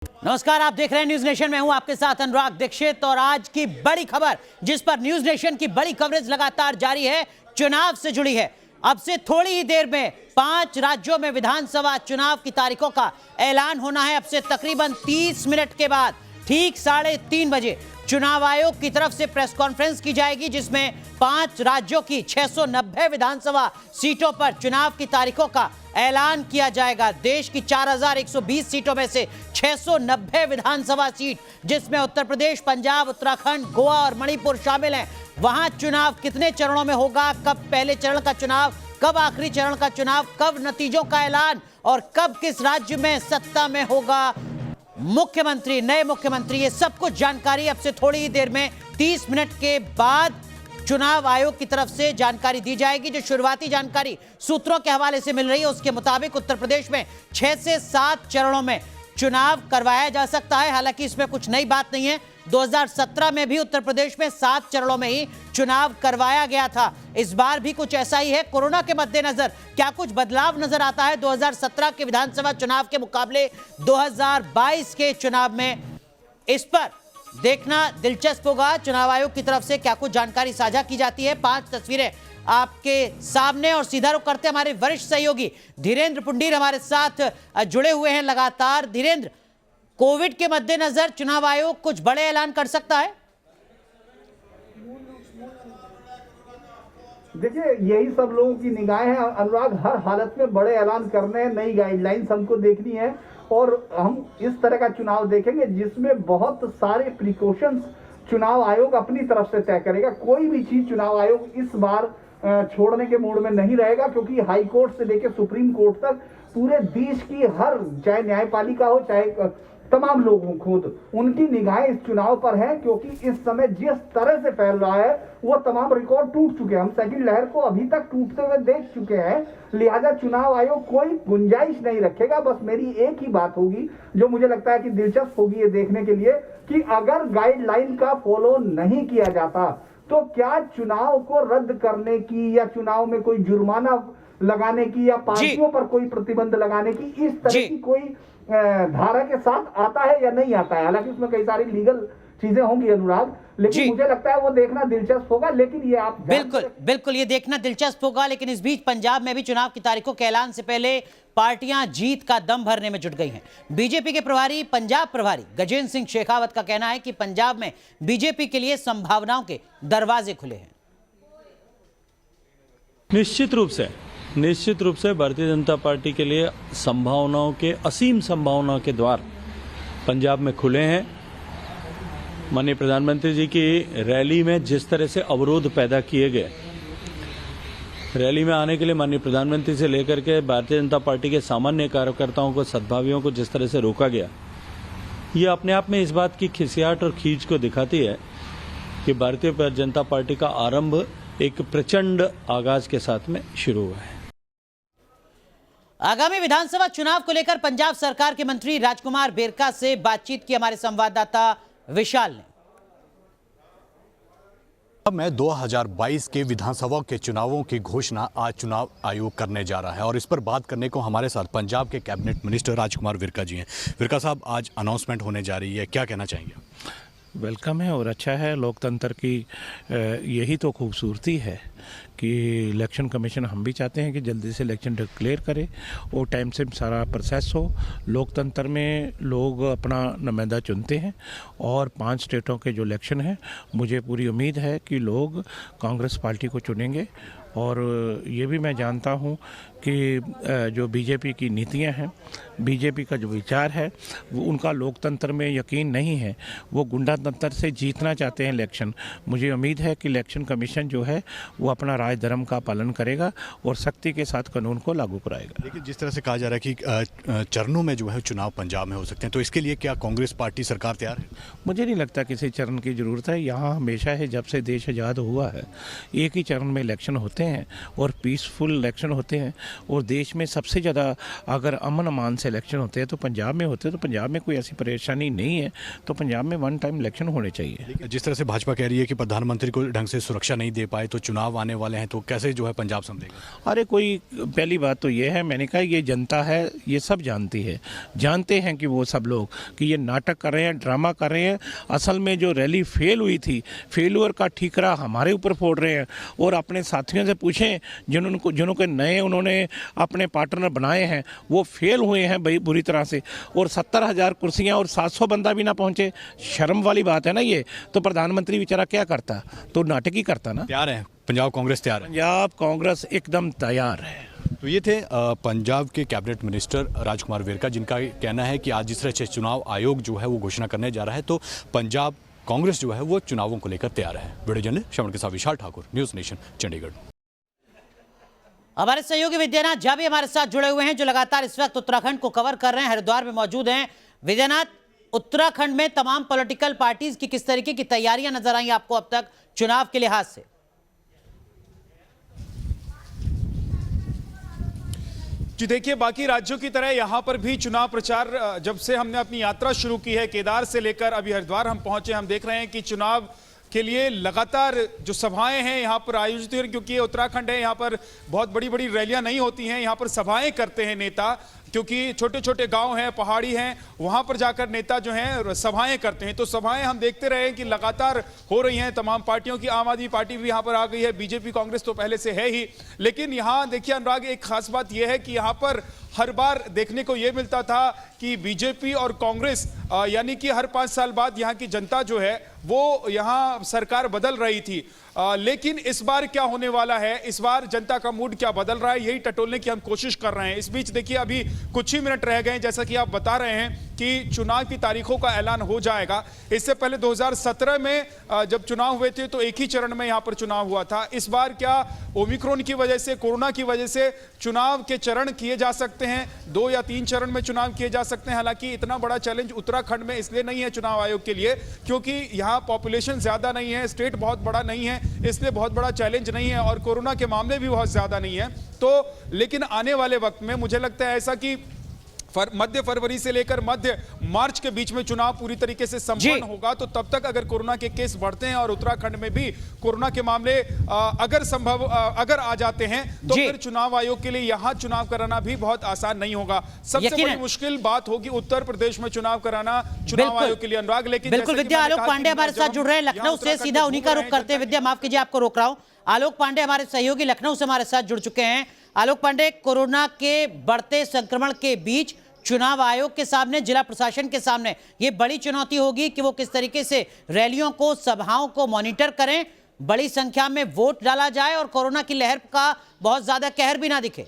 नमस्कार, आप देख रहे हैं न्यूज नेशन। मैं हूं आपके साथ अनुराग दीक्षित और आज की बड़ी खबर जिस पर न्यूज नेशन की बड़ी कवरेज लगातार जारी है, चुनाव से जुड़ी है। अब से थोड़ी ही देर में 5 राज्यों में विधानसभा चुनाव की तारीखों का ऐलान होना है। अब से तकरीबन 30 मिनट के बाद ठीक 3:30 बजे चुनाव आयोग की तरफ से प्रेस कॉन्फ्रेंस की जाएगी, जिसमें 5 राज्यों की 690 विधानसभा सीटों पर चुनाव की तारीखों का ऐलान किया जाएगा। देश की 4120 सीटों में से 690 विधानसभा सीट, जिसमें उत्तर प्रदेश, पंजाब, उत्तराखंड, गोवा और मणिपुर शामिल हैं। वहां चुनाव कितने चरणों में होगा, कब पहले चरण का चुनाव, कब आखिरी चरण का चुनाव, कब नतीजों का ऐलान और कब किस राज्य में सत्ता में होगा मुख्यमंत्री, नए मुख्यमंत्री, ये सब कुछ जानकारी अब से थोड़ी ही देर में 30 मिनट के बाद चुनाव आयोग की तरफ से जानकारी दी जाएगी। जो शुरुआती जानकारी सूत्रों के हवाले से मिल रही है उसके मुताबिक उत्तर प्रदेश में 6 से 7 चरणों में चुनाव करवाया जा सकता है। हालांकि इसमें कुछ नई बात नहीं है। 2017 में भी उत्तर प्रदेश में 7 चरणों में ही चुनाव करवाया गया था। इस बार भी कुछ ऐसा ही है। कोरोना के मद्देनजर क्या कुछ बदलाव नजर आता है 2017 के विधानसभा चुनाव के मुकाबले 2022 के चुनाव में, इस पर देखना दिलचस्प होगा। चुनाव आयोग की तरफ से क्या कुछ जानकारी साझा की जाती है। 5 तस्वीरें आपके सामने और सीधा रुख करते हमारे वरिष्ठ सहयोगी धीरेन्द्र पुंडीर हमारे साथ जुड़े हुए हैं लगातार। धीरेन्द्र, कोविड के मद्देनजर चुनाव आयोग कुछ बड़े ऐलान कर सकता है? देखिए, यही सब लोगों की निगाहें हैं अनुराग। हर हालत में बड़े ऐलान करने हैं, नई गाइडलाइंस हमको देखनी है और हम इस तरह का चुनाव देखेंगे जिसमें बहुत सारे प्रिकॉशंस चुनाव आयोग अपनी तरफ से तय करेगा। कोई भी चीज चुनाव आयोग इस बार छोड़ने के मूड में नहीं रहेगा, क्योंकि हाई कोर्ट से लेकर सुप्रीम कोर्ट तक पूरे देश की हर, चाहे न्यायपालिका हो चाहे तमाम लोगों खुद, उनकी निगाहें इस चुनाव पर है। क्योंकि इस समय जिस तरह से फैल रहा है वो तमाम रिकॉर्ड टूट चुके हैं। हम सेकंड लहर को अभी तक टूटते हुए देख चुके हैं। लिहाजा चुनाव आयोग कोई गुंजाइश नहीं रखेगा। बस मेरी एक ही बात होगी जो मुझे लगता है कि दिलचस्प होगी ये देखने के लिए, कि अगर गाइडलाइन का फॉलो नहीं किया जाता तो क्या चुनाव को रद्द करने की या चुनाव में कोई जुर्माना लगाने की या पार्टियों पर कोई प्रतिबंध लगाने की इस तरह की कोई धारा के साथ आता है या नहीं आता है। हालांकि इसमें कई सारी लीगल चीजें होंगी अनुराग, लेकिन मुझे लगता है वो देखना दिलचस्प होगा। लेकिन ये आप बिल्कुल ये देखना दिलचस्प होगा। लेकिन इस बीच पंजाब में भी चुनाव की तारीखों के ऐलान से पहले पार्टियां जीत का दम भरने में जुट गई हैं। बीजेपी के प्रभारी, पंजाब प्रभारी गजेंद्र सिंह शेखावत का कहना है कि पंजाब में बीजेपी के लिए संभावनाओं के दरवाजे खुले हैं। निश्चित रूप से भारतीय जनता पार्टी के लिए संभावनाओं के, असीम संभावनाओं के द्वार पंजाब में खुले हैं। माननीय प्रधानमंत्री जी की रैली में जिस तरह से अवरोध पैदा किए गए, रैली में आने के लिए माननीय प्रधानमंत्री से लेकर के भारतीय जनता पार्टी के सामान्य कार्यकर्ताओं को, सद्भावियों को जिस तरह से रोका गया, ये अपने आप में इस बात की खिसियाट और खींच को दिखाती है कि भारतीय जनता पार्टी का आरंभ एक प्रचंड आगाज के साथ में शुरू हुआ है। आगामी विधानसभा चुनाव को लेकर पंजाब सरकार के मंत्री राजकुमार बेरका से बातचीत की हमारे संवाददाता विशाल ने। में 2022 के विधानसभा के चुनावों की घोषणा आज चुनाव आयोग करने जा रहा है और इस पर बात करने को हमारे साथ पंजाब के कैबिनेट मिनिस्टर राजकुमार बेरका जी हैं। बेरका साहब, आज अनाउंसमेंट होने जा रही है, क्या कहना चाहेंगे? वेलकम है और अच्छा है। लोकतंत्र की यही तो खूबसूरती है कि इलेक्शन कमीशन, हम भी चाहते हैं कि जल्दी से इलेक्शन डिक्लेयर करे और टाइम से सारा प्रोसेस हो। लोकतंत्र में लोग अपना नुमाइंदा चुनते हैं और 5 स्टेटों के जो इलेक्शन हैं, मुझे पूरी उम्मीद है कि लोग कांग्रेस पार्टी को चुनेंगे। और ये भी मैं जानता हूँ कि जो बीजेपी की नीतियाँ हैं, बीजेपी का जो विचार है, वो उनका लोकतंत्र में यकीन नहीं है। वो गुंडातंत्र से जीतना चाहते हैं इलेक्शन। मुझे उम्मीद है कि इलेक्शन कमीशन जो है वो अपना राज धर्म का पालन करेगा और सख्ती के साथ कानून को लागू कराएगा। लेकिन जिस तरह से कहा जा रहा है कि चरणों में जो है चुनाव पंजाब में हो सकते हैं, तो इसके लिए क्या कांग्रेस पार्टी, सरकार तैयार है? मुझे नहीं लगता किसी चरण की ज़रूरत है। यहाँ हमेशा है, जब से देश आज़ाद हुआ है, एक ही चरण में इलेक्शन होते होते हैं और पीसफुल इलेक्शन होते हैं और देश में सबसे ज़्यादा अगर अमन अमान से इलेक्शन होते हैं तो पंजाब में होते हैं। तो पंजाब में कोई ऐसी परेशानी नहीं है, तो पंजाब में वन टाइम इलेक्शन होने चाहिए। जिस तरह से भाजपा कह रही है कि प्रधानमंत्री को ढंग से सुरक्षा नहीं दे पाए, तो चुनाव आने वाले हैं, तो कैसे जो है पंजाब संभलेगा? अरे कोई पहली बात तो ये है, मैंने कहा ये जनता है, ये सब जानती है, जानते हैं कि वो सब लोग कि ये नाटक कर रहे हैं, ड्रामा कर रहे हैं। असल में जो रैली फेल हुई थी, फेलुअर का ठीकरा हमारे ऊपर फोड़ रहे हैं। और अपने साथियों से पूछें जिन्हों के नए उन्होंने अपने पार्टनर बनाए हैं, वो फेल हुए हैं भाई बुरी तरह से। और 70,000 कुर्सियां और 700 बंदा भी ना पहुंचे, शर्म वाली बात है ना ये। तो प्रधानमंत्री बेचारा क्या करता? तो नाटक ही करता ना। तैयार है पंजाब कांग्रेस? तैयार है पंजाब कांग्रेस एकदम तैयार है। तो ये थे पंजाब के कैबिनेट मिनिस्टर राजकुमार विरका, जिनका कहना है कि आज जिस तरह से चुनाव आयोग जो है वो घोषणा करने जा रहा है, तो पंजाब कांग्रेस जो है वो चुनावों को लेकर तैयार है। वीडियो जर्नलिस्ट श्रवण के साथ विशाल ठाकुर, न्यूज़ नेशन, चंडीगढ़। हमारे सहयोगी विद्यानाथ झा भी हमारे साथ जुड़े हुए हैं, जो लगातार इस वक्त उत्तराखंड को कवर कर रहे हैं, हरिद्वार में मौजूद हैं। विद्यानाथ, उत्तराखंड में तमाम पॉलिटिकल पार्टीज की किस तरीके की तैयारियां नजर आई आपको अब तक चुनाव के लिहाज से? जी देखिए, बाकी राज्यों की तरह यहाँ पर भी चुनाव प्रचार जब से हमने अपनी यात्रा शुरू की है, केदार से लेकर अभी हरिद्वार हम पहुंचे, हम देख रहे हैं कि चुनाव के लिए लगातार जो सभाएं हैं यहाँ पर आयोजित हो रही, क्योंकि ये उत्तराखंड है, यहाँ पर बहुत बड़ी बड़ी रैलियां नहीं होती हैं, यहाँ पर सभाएं करते हैं नेता, क्योंकि छोटे छोटे गांव हैं, पहाड़ी हैं, वहां पर जाकर नेता जो हैं सभाएं करते हैं। तो सभाएं हम देखते रहे कि लगातार हो रही हैं तमाम पार्टियों की। आम आदमी पार्टी भी यहाँ पर आ गई है, बीजेपी कांग्रेस तो पहले से है ही। लेकिन यहाँ देखिए अनुराग, एक खास बात यह है कि यहाँ पर हर बार देखने को यह मिलता था कि बीजेपी और कांग्रेस यानी कि हर 5 साल बाद यहाँ की जनता जो है वो यहाँ सरकार बदल रही थी। लेकिन इस बार क्या होने वाला है, इस बार जनता का मूड क्या बदल रहा है, यही टटोलने की हम कोशिश कर रहे हैं। इस बीच देखिए अभी कुछ ही मिनट रह गए हैं, जैसा कि आप बता रहे हैं कि चुनाव की तारीखों का ऐलान हो जाएगा। इससे पहले 2017 में जब चुनाव हुए थे तो एक ही चरण में यहाँ पर चुनाव हुआ था। इस बार क्या ओमिक्रॉन की वजह से, कोरोना की वजह से चुनाव के चरण किए जा सकते हैं, 2 या 3 चरण में चुनाव किए जा सकते हैं। हालांकि इतना बड़ा चैलेंज उत्तराखंड में इसलिए नहीं है चुनाव आयोग के लिए क्योंकि यहाँ पॉपुलेशन ज्यादा नहीं है, स्टेट बहुत बड़ा नहीं है, इसलिए बहुत बड़ा चैलेंज नहीं है और कोरोना के मामले भी बहुत ज्यादा नहीं है। तो लेकिन आने वाले वक्त में मुझे लगता है ऐसा कि मध्य फरवरी से लेकर मध्य मार्च के बीच में चुनाव पूरी तरीके से संपन्न होगा। तो तब तक अगर कोरोना के केस बढ़ते हैं और उत्तराखंड में भी कोरोना के मामले अगर आ जाते हैं तो फिर चुनाव आयोग के लिए यहां चुनाव कराना भी बहुत आसान नहीं होगा। सबसे बड़ी मुश्किल बात होगी उत्तर प्रदेश में चुनाव कराना चुनाव आयोग के लिए अनुराग। लेकिन बिल्कुल विद्या, आलोक पांडे हमारे साथ जुड़ रहे हैं लखनऊ से, सीधा उन्हीं का रुख करते हैं। विद्या माफ कीजिए आपको रोक रहा हूं, आलोक पांडे हमारे सहयोगी लखनऊ से हमारे साथ जुड़ चुके हैं। आलोक पांडे, कोरोना के बढ़ते संक्रमण के बीच चुनाव आयोग के सामने, जिला प्रशासन के सामने ये बड़ी चुनौती होगी कि वो किस तरीके से रैलियों को, सभाओं को मॉनिटर करें, बड़ी संख्या में वोट डाला जाए और कोरोना की लहर का बहुत ज्यादा कहर भी ना दिखे।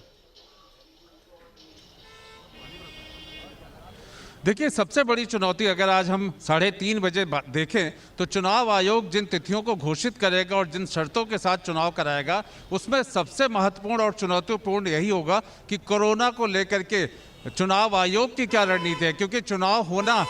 देखिए, सबसे बड़ी चुनौती अगर आज हम 3:30 बजे देखें तो चुनाव आयोग जिन तिथियों को घोषित करेगा और जिन शर्तों के साथ चुनाव कराएगा उसमें सबसे महत्वपूर्ण और चुनौतीपूर्ण यही होगा कि कोरोना को लेकर के चुनाव आयोग की क्या रणनीति है, क्योंकि चुनाव होना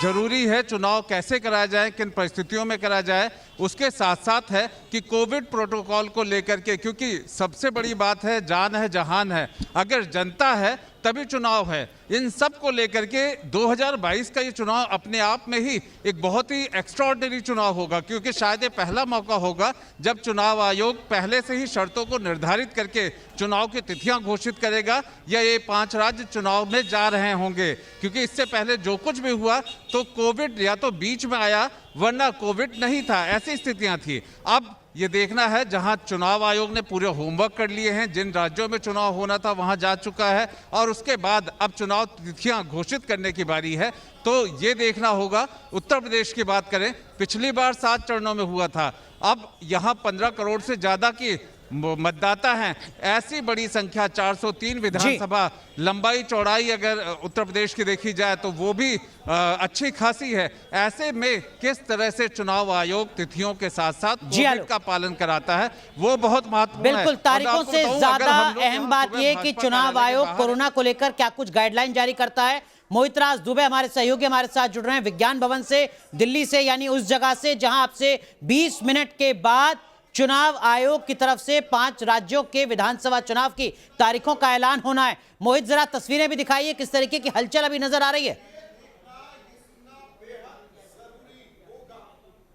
जरूरी है। चुनाव कैसे कराया जाए, किन परिस्थितियों में कराया जाए, उसके साथ साथ है कि कोविड प्रोटोकॉल को लेकर के, क्योंकि सबसे बड़ी बात है जान है जहान है, अगर जनता है तभी चुनाव है। इन सब को लेकर के 2022 का ये चुनाव अपने आप में ही एक बहुत ही एक्स्ट्राऑर्डिनरी चुनाव होगा, क्योंकि शायद ये पहला मौका होगा जब चुनाव आयोग पहले से ही शर्तों को निर्धारित करके चुनाव की तिथियां घोषित करेगा या ये 5 राज्य चुनाव में जा रहे होंगे। क्योंकि इससे पहले जो कुछ भी हुआ तो कोविड या तो बीच में आया वरना कोविड नहीं था, ऐसी स्थितियां थी। अब ये देखना है, जहां चुनाव आयोग ने पूरे होमवर्क कर लिए हैं, जिन राज्यों में चुनाव होना था वहां जा चुका है और उसके बाद अब चुनाव तिथियां घोषित करने की बारी है। तो ये देखना होगा। उत्तर प्रदेश की बात करें, पिछली बार 7 चरणों में हुआ था, अब यहां 15 करोड़ से ज्यादा की मतदाता हैं। ऐसी बड़ी संख्या 403 विधानसभा, लंबाई चौड़ाई अगर उत्तर प्रदेश की देखी जाए तो वो भी अच्छी खासी है। ऐसे में किस तरह से चुनाव आयोग तिथियों के साथ साथ कोविड का पालन कराता है वो बहुत महत्वपूर्ण है। बिल्कुल, तारीखों से ज्यादा अहम बात यह कि चुनाव आयोग कोरोना को लेकर क्या कुछ गाइडलाइन जारी करता है। मोहित राज दुबे हमारे सहयोगी हमारे साथ जुड़ रहे हैं विज्ञान भवन से, दिल्ली से, यानी उस जगह से जहां आपसे 20 मिनट के बाद चुनाव आयोग की तरफ से 5 राज्यों के विधानसभा चुनाव की तारीखों का ऐलान होना है। मोहित, जरा तस्वीरें भी दिखाइए, किस तरीके की हलचल अभी नजर आ रही है।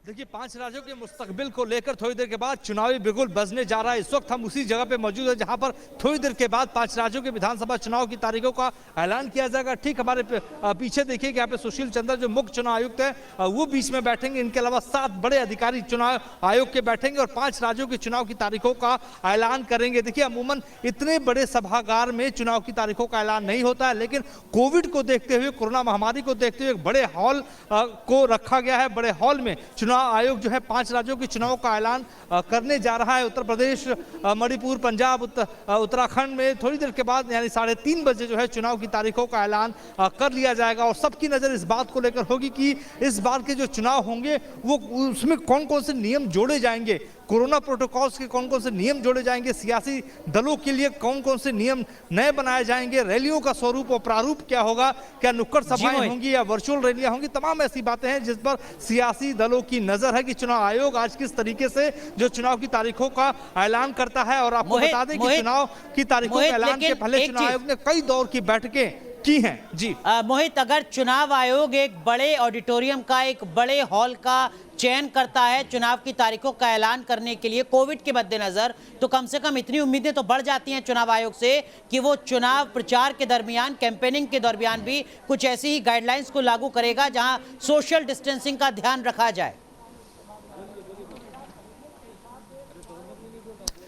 देखिए, 5 राज्यों के मुस्तकबिल को लेकर थोड़ी देर के बाद चुनावी बिगुल बजने जा रहा है। इस वक्त हम उसी जगह पे मौजूद है जहां पर थोड़ी देर के बाद 5 राज्यों के विधानसभा चुनाव की तारीखों का ऐलान किया जाएगा। ठीक हमारे पीछे देखिए कि यहाँ पे सुशील चंद्र जो मुख्य चुनाव आयुक्त है वो बीच में बैठेंगे। इनके अलावा 7 बड़े अधिकारी चुनाव आयोग के बैठेंगे और 5 राज्यों के चुनाव की तारीखों का ऐलान करेंगे। देखिए, अमूमन इतने बड़े सभागार में चुनाव की तारीखों का ऐलान नहीं होता है, लेकिन कोविड को देखते हुए, कोरोना महामारी को देखते हुए एक बड़े हॉल को रखा गया है। बड़े हॉल में चुनाव आयोग जो है 5 राज्यों के चुनाव का ऐलान करने जा रहा है। उत्तर प्रदेश, मणिपुर, पंजाब, उत्तराखंड में थोड़ी देर के बाद यानी 3:30 बजे जो है चुनाव की तारीखों का ऐलान कर लिया जाएगा। और सबकी नजर इस बात को लेकर होगी कि इस बार के जो चुनाव होंगे वो उसमें कौन कौन से नियम जोड़े जाएंगे, कोरोना प्रोटोकॉल्स के कौन कौन से नियम जोड़े जाएंगे, सियासी दलों के लिए कौन कौन से नियम नए बनाए जाएंगे, रैलियों का स्वरूप और प्रारूप क्या होगा, क्या नुक्कड़ सभाएं होंगी या वर्चुअल रैलियां होंगी। तमाम ऐसी बातें हैं जिस पर सियासी दलों की नजर है कि चुनाव आयोग आज किस तरीके से जो चुनाव की तारीखों का ऐलान करता है। और आपको बता दें कि चुनाव की तारीखों के ऐलान के पहले चुनाव आयोग ने कई दौर की बैठकें की हैं। जी मोहित, अगर चुनाव आयोग एक बड़े ऑडिटोरियम का, एक बड़े हॉल का चयन करता है चुनाव की तारीखों का ऐलान करने के लिए कोविड के मद्देनजर, तो कम से कम इतनी उम्मीदें तो बढ़ जाती हैं चुनाव आयोग से कि वो चुनाव प्रचार के दरमियान, कैंपेनिंग के दरमियान भी कुछ ऐसी ही गाइडलाइंस को लागू करेगा जहां सोशल डिस्टेंसिंग का ध्यान रखा जाए।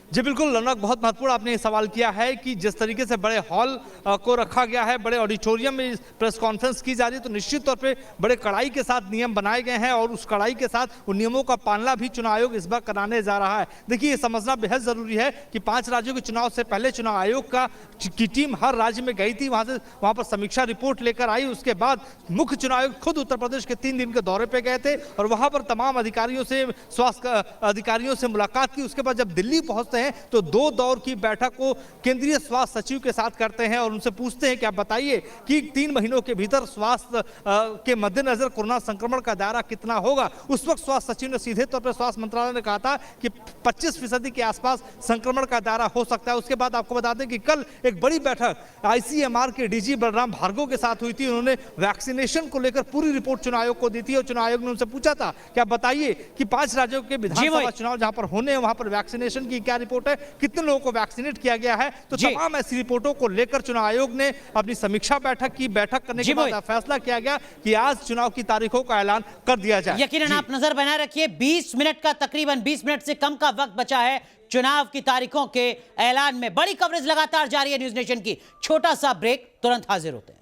जी बिल्कुल रौनक, बहुत महत्वपूर्ण आपने ये सवाल किया है कि जिस तरीके से बड़े हॉल को रखा गया है, बड़े ऑडिटोरियम में प्रेस कॉन्फ्रेंस की जा रही है, तो निश्चित तौर पे बड़े कड़ाई के साथ नियम बनाए गए हैं और उस कड़ाई के साथ उन नियमों का पालना भी चुनाव आयोग इस बार कराने जा रहा है। देखिए, ये समझना बेहद जरूरी है कि 5 राज्यों के चुनाव से पहले चुनाव आयोग की टीम हर राज्य में गई थी, वहां पर समीक्षा रिपोर्ट लेकर आई। उसके बाद मुख्य चुनाव आयोग खुद उत्तर प्रदेश के 3 दिन के दौरे पर गए थे और वहां पर तमाम अधिकारियों से, स्वास्थ्य अधिकारियों से मुलाकात की। उसके बाद जब दिल्ली पहुंचते हैं तो 2 दौर की बैठक को केंद्रीय स्वास्थ्य सचिव के साथ करते हैं और उनसे पूछते हैं कि आप बताइए कि 3 महीनों के भीतर स्वास्थ्य के मद्देनजर कोरोना संक्रमण का दायरा कितना होगा। उस वक्त स्वास्थ्य सचिव ने सीधे तौर पर स्वास्थ्य मंत्रालय ने कहा था कि 25% के आसपास संक्रमण का दायरा हो सकता है। उसके बाद आपको बता दें कि कल एक बड़ी बैठक आईसीएमआर के डीजी बलराम भार्गव के साथ हुई थी। उन्होंने वैक्सीनेशन को लेकर पूरी रिपोर्ट चुनाव आयोग को दी थी और चुनाव आयोग ने उनसे पूछा था कि आप बताइए कि 5 राज्यों के विधानसभा चुनाव जहां पर होने हैं वहां पर वैक्सीनेशन की क्या रिपोर्ट है, कितने लोगों को वैक्सीनेट किया गया है। तो तमाम ऐसी रिपोर्टों को लेकर चुनाव आयोग ने अपनी समीक्षा बैठक की। बैठक करने के बाद फैसला किया गया कि आज चुनाव की तारीखों का ऐलान कर दिया जाए। यकीनन आप नजर बनाए रखिए, 20 मिनट का, तकरीबन 20 मिनट से कम का वक्त बचा है चुनाव की तारीखों के ऐलान में। बड़ी कवरेज लगातार जारी है न्यूज नेशन की। छोटा सा ब्रेक, तुरंत हाजिर होते हैं।